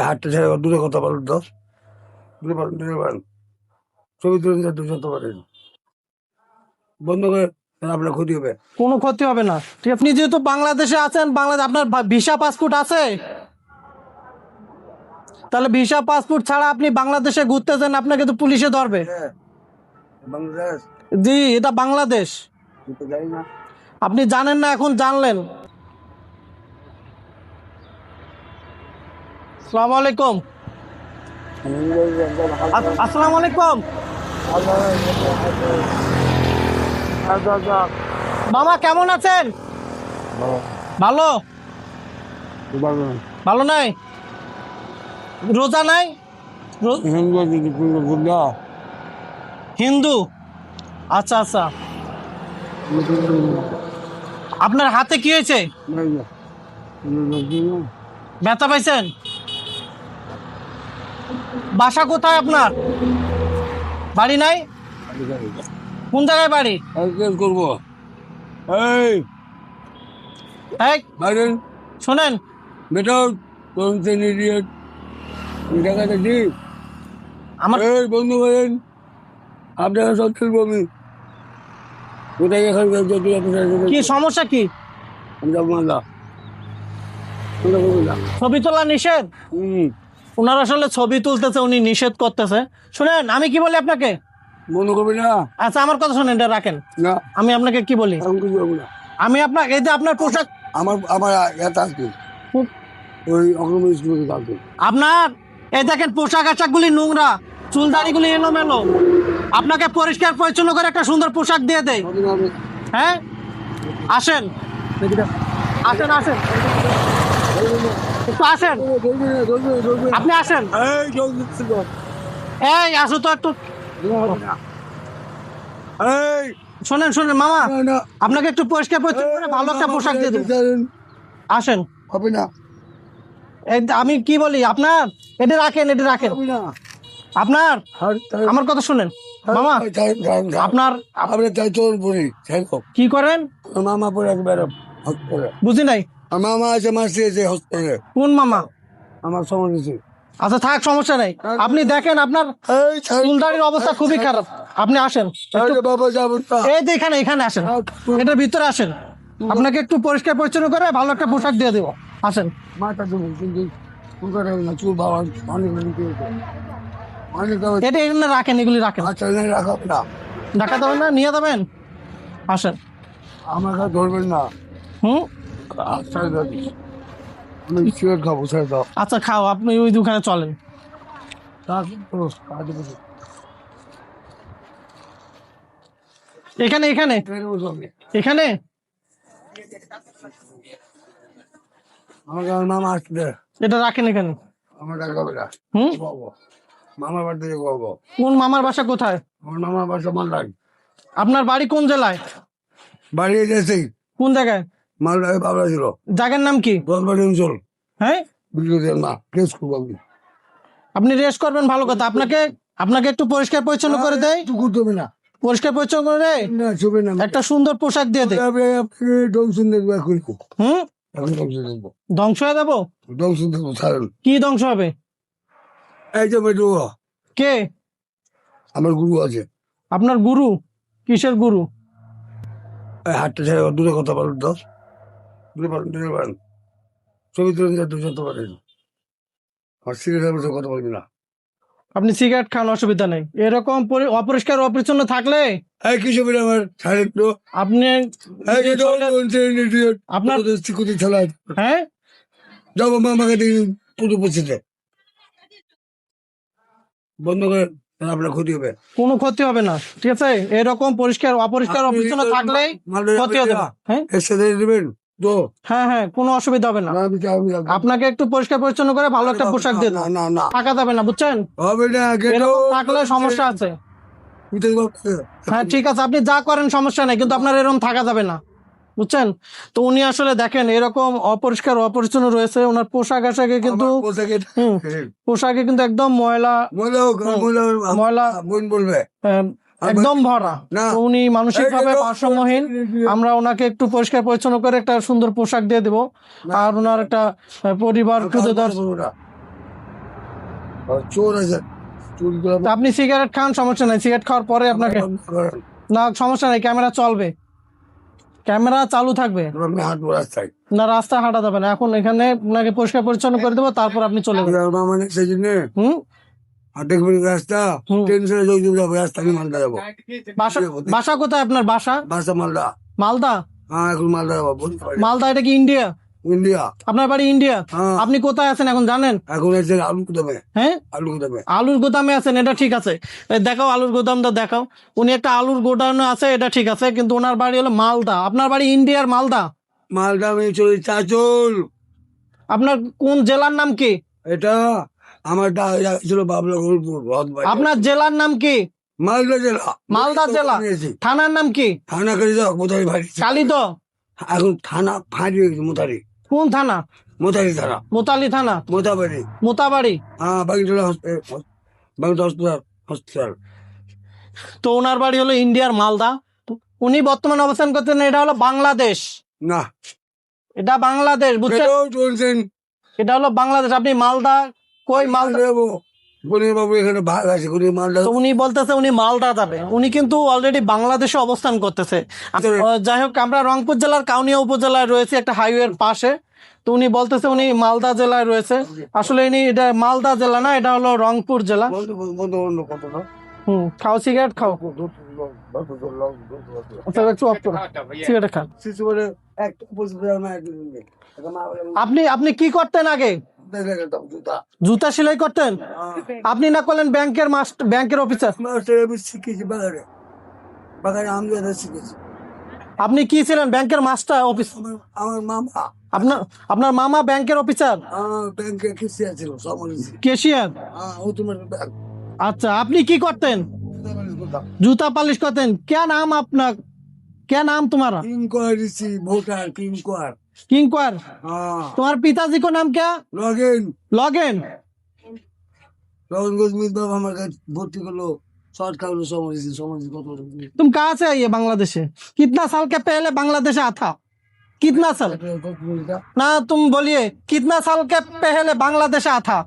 হাতটা ছেড়ে দূরে কথা বলেন তো, দূরে বলেন, দূরে বলেন। ছবি তুলে নিতে দুশো পারেন, বন্ধ করে আপনার ক্ষতি হবে। কোনো ক্ষতি হবে না। ঠিক আছে, আপনি যেহেতু বাংলাদেশে আছেন, বাংলাদেশ আপনার ভিসা পাসপোর্ট আছে? তাহলে ভিসা পাসপোর্ট ছাড়া আপনি বাংলাদেশে ঘুরতেছেন, আপনাকে তো পুলিশে ধরবে। হ্যাঁ, বাংলাদেশ জি, এটা বাংলাদেশ। জানি না। আপনি জানেন না, এখন জানলেন। আসসালামু আলাইকুম। আসসালামু আলাইকুম মামা, কেমন আছেন? ভালো? ভালো নাই? রোজা নাই? হিন্দু? আচ্ছা আচ্ছা। আপনার হাতে কি হয়েছে? ব্যথা পাইছেন? বাসা কোথায় আপনার? বাড়ি নাই? কোন জায়গায় বাড়ি? করবো এই এই বাইরেন শোনেন, বেটা, টাকাটা দি। আমার এই বন্ধু করেন, আপনারা সব খেলবো আমি কোথায় এখন কি সমস্যা কি? মালদা ছবি তোলা নিষেধ? ওনার আসলে ছবি তুলতেছে, উনি নিষেধ করতেছে। শুনেন, আমি কি বলি আপনাকে? মনে করবি না। আচ্ছা, আমার কথা শুনেন, এটা রাখেন। না, আমি আপনাকে কি বলি, আমি কিছু করবো না। আমি আপনার এই যে আপনার পোশাক, আমার আমার এটা আসবে ওই অগ্রম স্কুল আসবে। আপনার এই দেখেন পোশাক আশাকগুলি নোংরা, চুলদাড়িগুলি এলোমেলো। আপনাকে পরিষ্কার পরিচ্ছন্ন করে একটা সুন্দর পোশাক দিয়ে দেয়। হ্যাঁ, আসেন আসেন আসেন, একটু আসেন, আপনি আসেন। এই আসো তো একটু। এই শোনেন শোনেন মামা, আপনাকে একটু পরিষ্কার পরিচ্ছন্ন করে ভালো একটা পোশাক দিয়ে দেবো। আসেন। হবে না, এই আমি কি বলি, আপনার এটা রাখেন, এটা রাখেন। হবে না। আপনার আমার কথা শুনেন মামা, আপনার আমরা চাই তোর বলি কি করেন? মামা পরে একবারে হসপিটালে, বুঝি নাই। মামা আছে মাসি আছে হসপিটালে। কোন মামা? আমার সমস্যা। আচ্ছা থাক, সমস্যা নেই। আপনি দেখেন আপনার চুলদাড়ির অবস্থা খুবই খারাপ। আপনি আসেন বাবা যাবো না। এই যে এখানে, এখানে আসেন, এটার ভিতরে আসেন। আপনাকে একটু পরিষ্কার পরিচ্ছন্ন করে ভালো একটা পোশাক দিয়ে দেবো। আসেন। মাথা তুমি কিন্তু চুল বাবা অনেক এটা এখানে রাখেন, এগুলি রাখেন। আচ্ছা রাখো না, ঢাকা দেবেন না, নিয়ে যাবেন। আসেন। আমার কাছে ধরবেন না। হুম, আচ্ছা আমি সিগারেট খাবো, ছেড়ে দাও। আচ্ছা খাও, আপনি ওই দোকানে চলেন। এখানে এখানে এখানে আমার মামা আসবে, এটা রাখেন এখানে। আমার টাকা হবে না। হুম, মামার বাড়ি থেকে করবো। কোন মামার বাসা কোথায়? আমার মামার বাসা মালদায়। আপনার বাড়ি কোন জেলায়? বাড়ি গেছে কোন জায়গায়? মালদায় বাবলা ছিল। জায়গার নাম কি? দশবাড়ি অঞ্চল, হ্যাঁ, বিদ্যুতের না কেস করবো আমি। আপনি রেস্ট করবেন, ভালো কথা। আপনাকে আপনাকে একটু পরিষ্কার পরিচ্ছন্ন করে দেয়, একটু করতে হবে না, পরিষ্কার পরিচ্ছন্ন করে দেয়, না ছবি না। একটা সুন্দর পোশাক দিয়ে দেয়। ডংসুন দেখবো এখন, হুম, এখন ডংসুন দেখবো, ধ্বংস হয়ে যাবো? ডংসুন দেখবো ছাড়েন। কি ধ্বংস হবে? এই যে বেটু, কে? আমার গুরু আছে। আপনার গুরু? কিসের গুরু? এই হাতটা ছেড়ে দূরে কথা বলেন তো, দূরে বলেন, দূরে বলেন। ছবি তুলে নিতে দুশো পারেন, আর সিরিয়াস কথা বলবি না। আপনি সিগারেট খান, অসুবিধা নেই। এরকম অপরিষ্কার অপরিচ্ছন্ন থাকলে এই কি ছবি আমার ছাড়েন তো। আপনি আপনার হ্যাঁ, যাবো মামাকে দেখি পুরো পৌঁছেছে, বন্ধ করে আপনার ক্ষতি হবে। কোনো ক্ষতি হবে না। ঠিক আছে, এরকম পরিষ্কার অপরিষ্কার অপরিচ্ছন্ন থাকলেই ক্ষতি হতে পারে। হ্যাঁ এর সাথে দেবেন তো। হ্যাঁ হ্যাঁ, কোনো অসুবিধা হবে না। আপনাকে একটু পরিষ্কার পরিচ্ছন্ন করে ভালো একটা পোশাক দিয়ে দেবো। না না থাকা যাবে না, বুঝছেন? হবে না, এরকম থাকলে সমস্যা আছে। হ্যাঁ ঠিক আছে, আপনি যা করেন সমস্যা নেই, কিন্তু আপনার এরকম থাকা যাবে না, বুঝছেন? তো উনি আসলে দেখেন এরকম অপরিষ্কার অপরিচ্ছন্ন রয়েছে, ওনার পোশাক আশাকে কিন্তু পোশাকে কিন্তু একদম ময়লা ময়লা বলবে একদম ভরা। না। তো উনি মানসিক ভাবে ভারসাম্যহীন। আমরা ওনাকে একটু পরিষ্কার পরিচ্ছন্ন করে একটা সুন্দর পোশাক দিয়ে দেবো, আর ওনার একটা পরিবার খুঁজে চোর আছে, চুরি করে তো আপনি সিগারেট খান, সমস্যা নাই, সিগারেট খাওয়ার পরে আপনাকে না সমস্যা নাই, ক্যামেরা চলবে, ক্যামেরা চালু থাকবে। আমি হাঁটবো রাস্তায়। না রাস্তা হাঁটা যাবে না, এখন এখানে আপনাকে পরিষ্কার পরিচ্ছন্ন করে দেবো, তারপর আপনি চলে যাবেন। মানে সেই জন্য হুম আর দেখবেন রাস্তা হুম। টেনশনে যাবো, রাস্তা আমি মালদা যাবো। বাসা বাসা কোথায় আপনার বাসা? বাসা মালদা। মালদা? হ্যাঁ এখন মালদা যাবো, বলতে পারি। মালদা এটা কি ইন্ডিয়া? ইন্ডিয়া। আপনার বাড়ি ইন্ডিয়া? হ্যাঁ। আপনি কোথায় আছেন এখন জানেন? এখন আছে আলু গুদামে। হ্যাঁ আলু গুদামে। আলুর গোদামে আছেন, এটা ঠিক আছে। এই দেখাও আলুর গোদামটা দেখাও। উনি একটা আলুর গোডাউনে আছে, এটা ঠিক আছে, কিন্তু ওনার বাড়ি হলো মালদা। আপনার বাড়ি ইন্ডিয়ার মালদা? মালদা আমি চলি চাচল। আপনার কোন জেলার নাম কি? এটা আমার ছিল বাবলা গোলপুর। আপনার জেলার নাম কি? মালদা জেলা। মালদা জেলা। নিয়েছি। থানার নাম কি? থানা করে যাও, মোতারি ভাই। কালিদ? এখন থানা ফাঁড়ি হয়েছে, মোতারি। কোন থানা? মোতারি থানা। মোতালি থানা? মোতাবাড়ি। মোতাবাড়ি। হ্যাঁ বাগিটোলা হসপিটাল। হসপিটাল। তো ওনার বাড়ি হলো ইন্ডিয়ার মালদা। উনি বর্তমানে অবস্থান করতেন, এটা হলো বাংলাদেশ। না এটা বাংলাদেশ, বুঝছেন? চলছেন। এটা হলো বাংলাদেশ। আপনি মালদা কই? মালদা যাবো গণির বাবু এখানে ভাগ আছে, গণির মালদা। তো উনি বলতেছে উনি মালদা যাবে, উনি কিন্তু অলরেডি বাংলাদেশে অবস্থান করতেছে। যাই হোক, আমরা রংপুর জেলার কাউনিয়া উপজেলায় রয়েছে, একটা হাইওয়ের পাশে। তো উনি বলতেছে উনি মালদা জেলায় রয়েছে। আসলে ইনি এটা মালদা জেলা না, এটা হলো রংপুর জেলা। কত না খাও, সিগারেট খাও। আচ্ছা, একটু অফ করো, সিগারেট খান। শিশুরে একটা পয়সা না আপনি আপনি কি করতেন আগে? জুতা। জুতা সেলাই করতেন? আপনি না করলেন ব্যাংকের ব্যাংকের অফিসার? আমি শিখেছি বাগানে, বাগানে আমি শিখেছি। আপনি কি ছিলেন? ব্যাংকের মাস্টার অফিস? আমার মামা। আপনার আপনার মামা ব্যাংকের অফিসার? ব্যাংকে কেসিয়ার ছিল, কেশিয়ার? ও তোমার ব্যাংক। আচ্ছা, আপনি কি করতেন? জুতা পালিশ করতেন। কে নাম আপনার? কে নাম तुम्हारा? किंकर ऋषि वोटर किंकर। किंकर? हाँ तुम्हारे पिताजी को नाम क्या? लगेन। लॉगिन? लगेन को मित बाबा हमारे का भर्ती कर लो, शॉर्ट कर लो, समझ कत तुम कहाँ से आई है बांग्लादेश से? कितना साल के पहले बांग्लादेश आया था? कितना साल? ना तुम बोलिए, कितना साल के पहले बांग्लादेश आया था?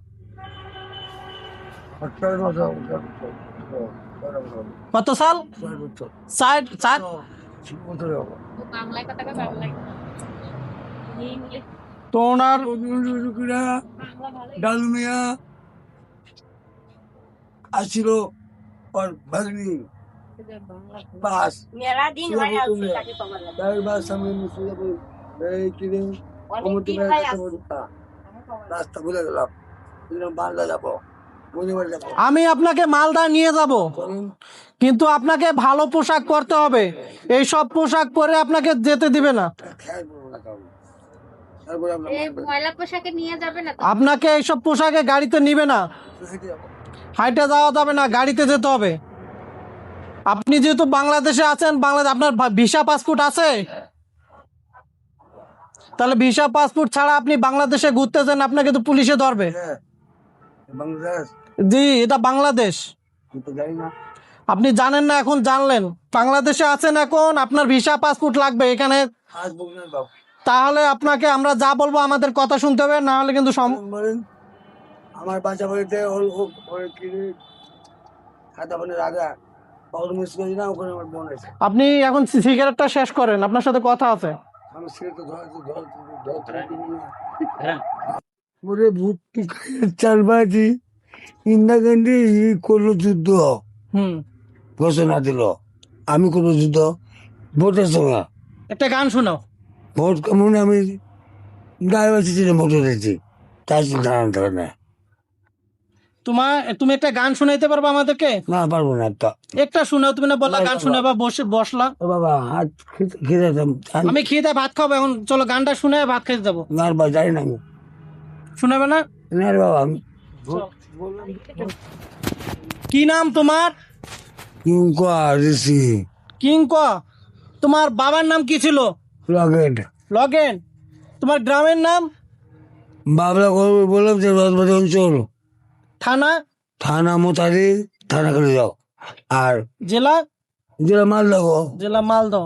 কত সাল? 60? বাংলায় কথা কয়, বাংলায় ইংলিশ তো ওনার বাংলা ভালোই। ডালমিয়া আসছিল और भगनी বাস। মেলা দিন হয়ে আসছে তাকে পাওয়া যায়। তার বাস সামনে মুসলিম এই কিনে অনেক দিন হয়ে আসছে। রাস্তা ভুলে গেলাম, বাংলা যাবো, বুঝতে যাবো। আমি আপনাকে মালদা নিয়ে যাব, কিন্তু আপনাকে ভালো পোশাক পরতে হবে। এই সব পোশাক পরে আপনাকে যেতে দিবে না। খেয়াল করবো না কাউকে। তারপরে আমরা এই ময়লা পোশাকে নিয়ে যাবে না তো? আপনাকে এইসব পোশাকে গাড়িতে নিবে না, হেঁটে যাবো। হাইটে যাওয়া যাবে না, গাড়িতে যেতে হবে। আপনি যেহেতু বাংলাদেশে আছেন, বাংলাদেশ আপনার ভিসা পাসপোর্ট আছে? তাহলে ভিসা পাসপোর্ট ছাড়া আপনি বাংলাদেশে ঘুরতে যান, আপনাকে তো পুলিশে ধরবে। হ্যাঁ, বাংলাদেশ জি, এটা বাংলাদেশ। আমি তো জানি না। আপনি জানেন না, এখন জানলেন। বাংলাদেশে আছেন এখন, আপনার ভিসা পাসপোর্ট লাগবে এখানে। আজ বলবেন বাবু। তাহলে আপনাকে আমরা যা বলবো আমাদের কথা শুনতে হবে, না হলে কিন্তু বলেন আমার বাচ্চা বাড়িতে কিনে খাতা পানের আগা পাউডার মিস করি না, ওখানে আমার বোন আছে। আপনি এখন সিগারেটটা শেষ করেন, আপনার সাথে কথা আছে। আমি সিগারেট ওরে ভূত চালবাজি ইন্দিরা গান্ধী করলো যুদ্ধ, ঘোষণা দিল। আমি করবো যুদ্ধ ভোটের সঙ্গে। একটা গান শোনাও। ভোট কেমন আমি গায়ে বাঁচিয়েছি, ভোটে দিয়েছি, তার জানান থাকে না। তুমি একটা গান শোনাইতে পারবে আমাদেরকে? না পারবো না। একটা একটা শোনাও। তুমি না বললা গান শুনে বসলা। ও বাবা হাত খেতে আমি খেয়ে দেয় ভাত খাবো এখন, চলো গানটা শুনে ভাত খেতে যাবো। না বা জানি না আমি। শুনাবে না? না রে বাবা আমি কি নাম তোমার? ঋষি কিঙ্ক। তোমার বাবার নাম কি ছিল? লগেট। লগেন। তোমার গ্রামের নাম? বাবলা বললাম যে রথবাড়ি অঞ্চল, থানা? থানা মোতারি, থানা করে যাও। আর জেলা? জেলা মালদা গো। জেলা মালদহ।